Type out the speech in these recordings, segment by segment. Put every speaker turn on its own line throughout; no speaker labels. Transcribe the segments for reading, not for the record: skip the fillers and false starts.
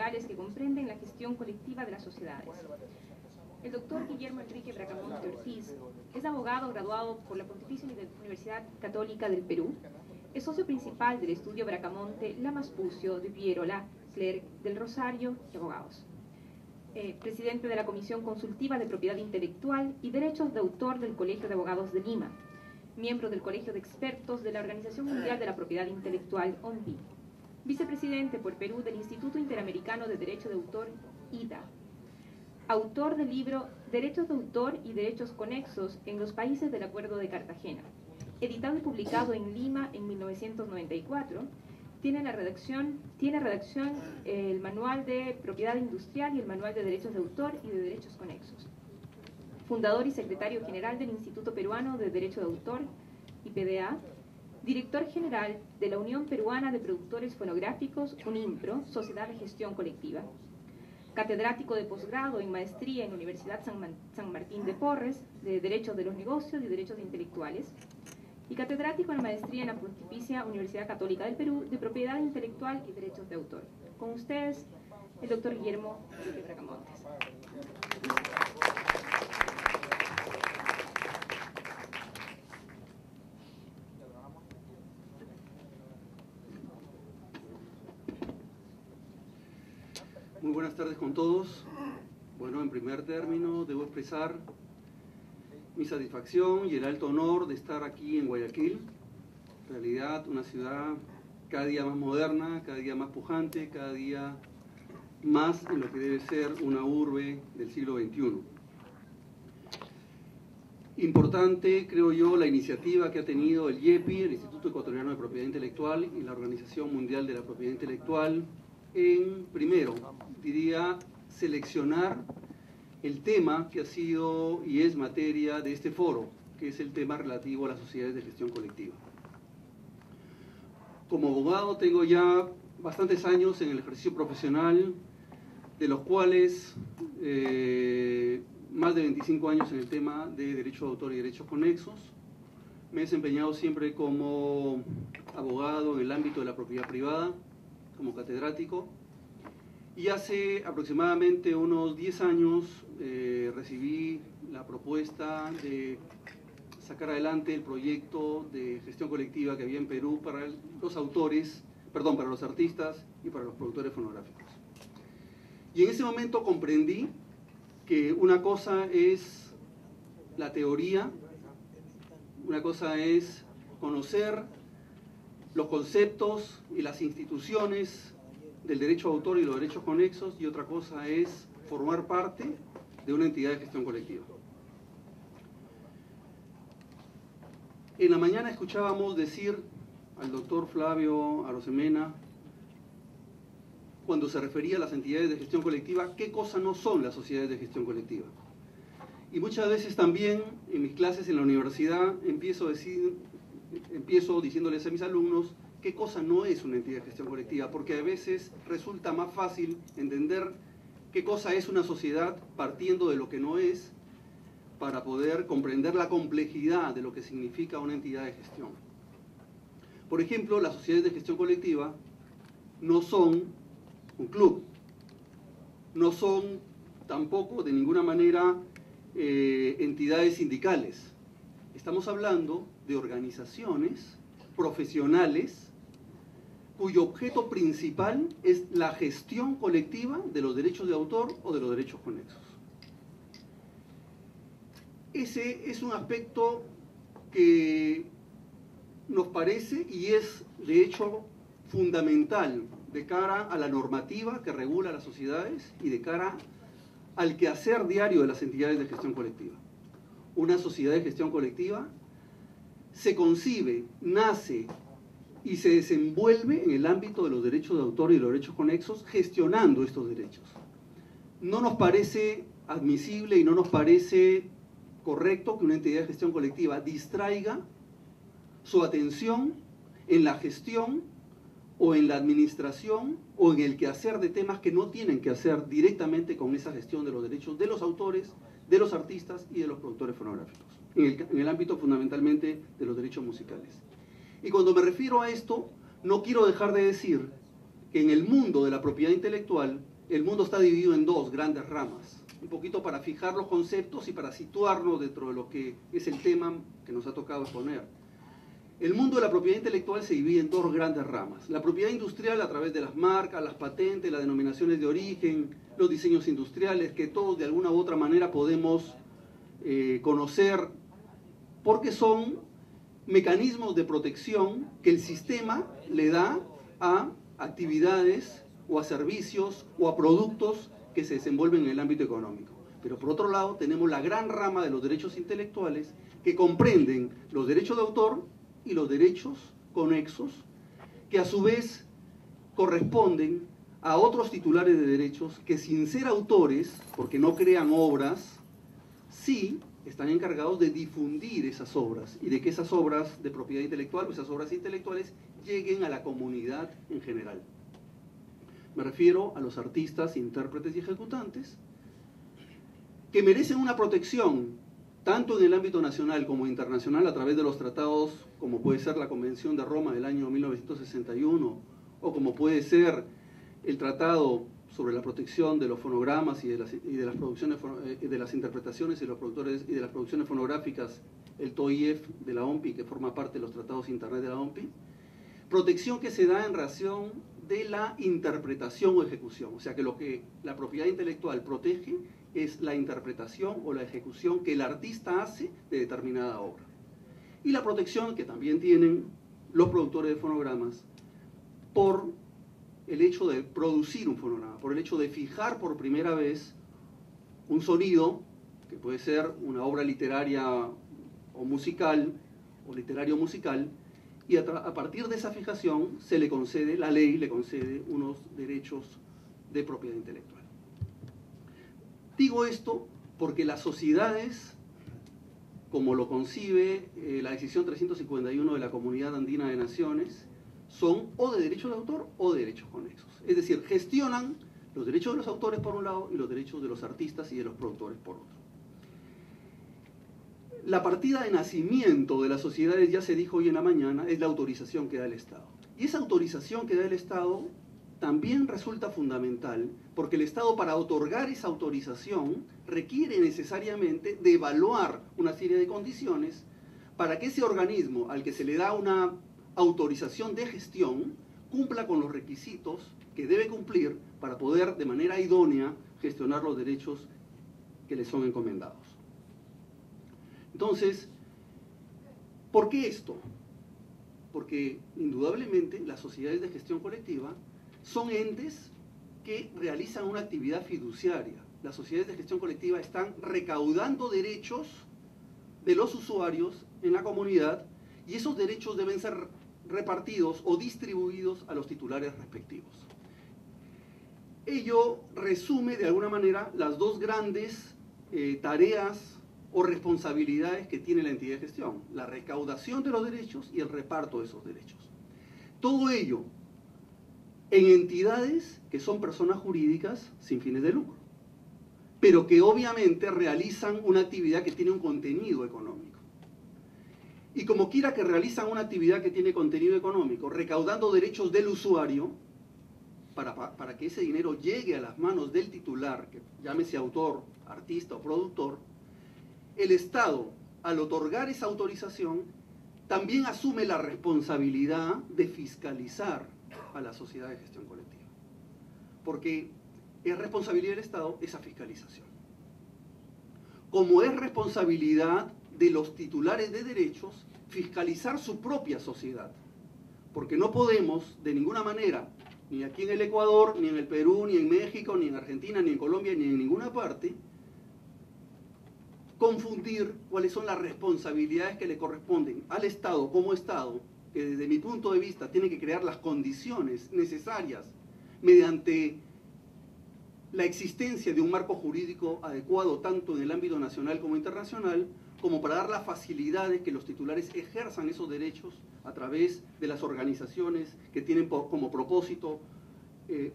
culturales que comprenden la gestión colectiva de las sociedades. El doctor Guillermo Enrique Bracamonte Ortiz es abogado graduado por la Pontificia Universidad Católica del Perú. Es socio principal del estudio Bracamonte, Lamaspucio, de Pierola, Clerc, del Rosario y Abogados. Presidente de la Comisión Consultiva de Propiedad Intelectual y Derechos de Autor del Colegio de Abogados de Lima. Miembro del Colegio de Expertos de la Organización Mundial de la Propiedad Intelectual, ONPI. Vicepresidente por Perú del Instituto Interamericano de Derecho de Autor, IDA. Autor del libro Derechos de Autor y Derechos Conexos en los Países del Acuerdo de Cartagena. Editado y publicado en Lima en 1994, tiene redacción el Manual de Propiedad Industrial y el Manual de Derechos de Autor y de Derechos Conexos. Fundador y secretario general del Instituto Peruano de Derecho de Autor, IPDA, director general de la Unión Peruana de Productores Fonográficos, UNIMPRO, Sociedad de Gestión Colectiva. Catedrático de posgrado en maestría en la Universidad San Martín de Porres, de Derechos de los Negocios y Derechos Intelectuales, y catedrático en maestría en la Pontificia Universidad Católica del Perú, de Propiedad Intelectual y Derechos de Autor. Con ustedes, el doctor Guillermo Enrique Bracamontes.
Muy buenas tardes con todos. Bueno, en primer término debo expresar mi satisfacción y el alto honor de estar aquí en Guayaquil. En realidad, una ciudad cada día más moderna, cada día más pujante, cada día más en lo que debe ser una urbe del siglo XXI. Importante, creo yo, la iniciativa que ha tenido el IEPI, el Instituto Ecuatoriano de Propiedad Intelectual, y la Organización Mundial de la Propiedad Intelectual, en, primero, diría, seleccionar el tema que ha sido y es materia de este foro, que es el tema relativo a las sociedades de gestión colectiva. Como abogado tengo ya bastantes años en el ejercicio profesional, de los cuales más de 25 años en el tema de derecho de autor y derechos conexos. Me he desempeñado siempre como abogado en el ámbito de la propiedad privada, como catedrático, y hace aproximadamente unos 10 años recibí la propuesta de sacar adelante el proyecto de gestión colectiva que había en Perú para los autores, perdón, para los artistas y para los productores fonográficos. Y en ese momento comprendí que una cosa es la teoría, una cosa es conocer los conceptos y las instituciones del derecho de autor y los derechos conexos, y otra cosa es formar parte de una entidad de gestión colectiva. En la mañana escuchábamos decir al doctor Flavio Arosemena, cuando se refería a las entidades de gestión colectiva, qué cosa no son las sociedades de gestión colectiva. Y muchas veces también en mis clases en la universidad empiezo diciéndoles a mis alumnos qué cosa no es una entidad de gestión colectiva, porque a veces resulta más fácil entender qué cosa es una sociedad partiendo de lo que no es, para poder comprender la complejidad de lo que significa una entidad de gestión. Por ejemplo, las sociedades de gestión colectiva no son un club, no son tampoco de ninguna manera entidades sindicales. Estamos hablando de organizaciones profesionales cuyo objeto principal es la gestión colectiva de los derechos de autor o de los derechos conexos. Ese es un aspecto que nos parece y es de hecho fundamental de cara a la normativa que regula las sociedades y de cara al quehacer diario de las entidades de gestión colectiva. Una sociedad de gestión colectiva se concibe, nace y se desenvuelve en el ámbito de los derechos de autor y los derechos conexos, gestionando estos derechos. No nos parece admisible y no nos parece correcto que una entidad de gestión colectiva distraiga su atención en la gestión o en la administración o en el quehacer de temas que no tienen que hacer directamente con esa gestión de los derechos de los autores, de los artistas y de los productores fonográficos, en el ámbito fundamentalmente de los derechos musicales. Y cuando me refiero a esto, no quiero dejar de decir que en el mundo de la propiedad intelectual, el mundo está dividido en dos grandes ramas. Un poquito para fijar los conceptos y para situarnos dentro de lo que es el tema que nos ha tocado exponer. El mundo de la propiedad intelectual se divide en dos grandes ramas. La propiedad industrial a través de las marcas, las patentes, las denominaciones de origen, los diseños industriales, que todos de alguna u otra manera podemos conocer, porque son mecanismos de protección que el sistema le da a actividades o a servicios o a productos que se desenvuelven en el ámbito económico. Pero por otro lado tenemos la gran rama de los derechos intelectuales que comprenden los derechos de autor y los derechos conexos, que a su vez corresponden a otros titulares de derechos que sin ser autores, porque no crean obras, sí están encargados de difundir esas obras y de que esas obras de propiedad intelectual o esas obras intelectuales lleguen a la comunidad en general. Me refiero a los artistas, intérpretes y ejecutantes que merecen una protección tanto en el ámbito nacional como internacional a través de los tratados como puede ser la Convención de Roma del año 1961 o como puede ser el Tratado sobre la protección de los fonogramas y de las producciones, de las interpretaciones y de los productores y de las producciones fonográficas, el TOIEF de la OMPI, que forma parte de los tratados internet de la OMPI, protección que se da en relación de la interpretación o ejecución, o sea que lo que la propiedad intelectual protege es la interpretación o la ejecución que el artista hace de determinada obra. Y la protección que también tienen los productores de fonogramas por el hecho de producir un fonograma, por el hecho de fijar por primera vez un sonido, que puede ser una obra literaria o musical, o literario musical, y a partir de esa fijación se le concede, la ley le concede unos derechos de propiedad intelectual. Digo esto porque las sociedades, como lo concibe la decisión 351 de la Comunidad Andina de Naciones, son o de derechos de autor o de derechos conexos. Es decir, gestionan los derechos de los autores por un lado y los derechos de los artistas y de los productores por otro. La partida de nacimiento de las sociedades, ya se dijo hoy en la mañana, es la autorización que da el Estado. Y esa autorización que da el Estado también resulta fundamental, porque el Estado, para otorgar esa autorización, requiere necesariamente de evaluar una serie de condiciones para que ese organismo al que se le da una autorización de gestión cumpla con los requisitos que debe cumplir para poder de manera idónea gestionar los derechos que le son encomendados. Entonces, ¿por qué esto? Porque indudablemente las sociedades de gestión colectiva son entes que realizan una actividad fiduciaria. Las sociedades de gestión colectiva están recaudando derechos de los usuarios en la comunidad y esos derechos deben ser repartidos o distribuidos a los titulares respectivos. Ello resume de alguna manera las dos grandes tareas o responsabilidades que tiene la entidad de gestión: la recaudación de los derechos y el reparto de esos derechos. Todo ello en entidades que son personas jurídicas sin fines de lucro, pero que obviamente realizan una actividad que tiene un contenido económico. Y como quiera que realizan una actividad que tiene contenido económico, recaudando derechos del usuario, para que ese dinero llegue a las manos del titular, que llámese autor, artista o productor, el Estado, al otorgar esa autorización, también asume la responsabilidad de fiscalizar a la sociedad de gestión colectiva. Porque es responsabilidad del Estado esa fiscalización. Como es responsabilidad de los titulares de derechos fiscalizar su propia sociedad. Porque no podemos, de ninguna manera, ni aquí en el Ecuador, ni en el Perú, ni en México, ni en Argentina, ni en Colombia, ni en ninguna parte, confundir cuáles son las responsabilidades que le corresponden al Estado como Estado, que desde mi punto de vista tiene que crear las condiciones necesarias mediante la existencia de un marco jurídico adecuado tanto en el ámbito nacional como internacional, como para dar las facilidades que los titulares ejerzan esos derechos a través de las organizaciones que tienen como propósito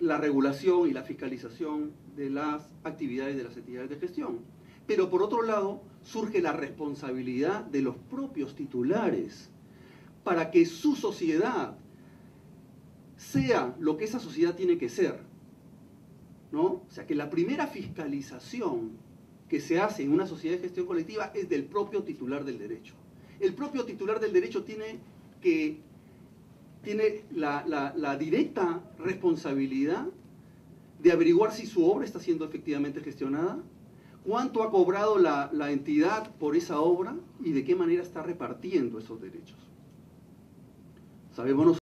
la regulación y la fiscalización de las actividades de las entidades de gestión. Pero por otro lado, surge la responsabilidad de los propios titulares para que su sociedad sea lo que esa sociedad tiene que ser, ¿no? O sea, que la primera fiscalización que se hace en una sociedad de gestión colectiva es del propio titular del derecho. El propio titular del derecho tiene la directa responsabilidad de averiguar si su obra está siendo efectivamente gestionada, cuánto ha cobrado la entidad por esa obra y de qué manera está repartiendo esos derechos. Sabemos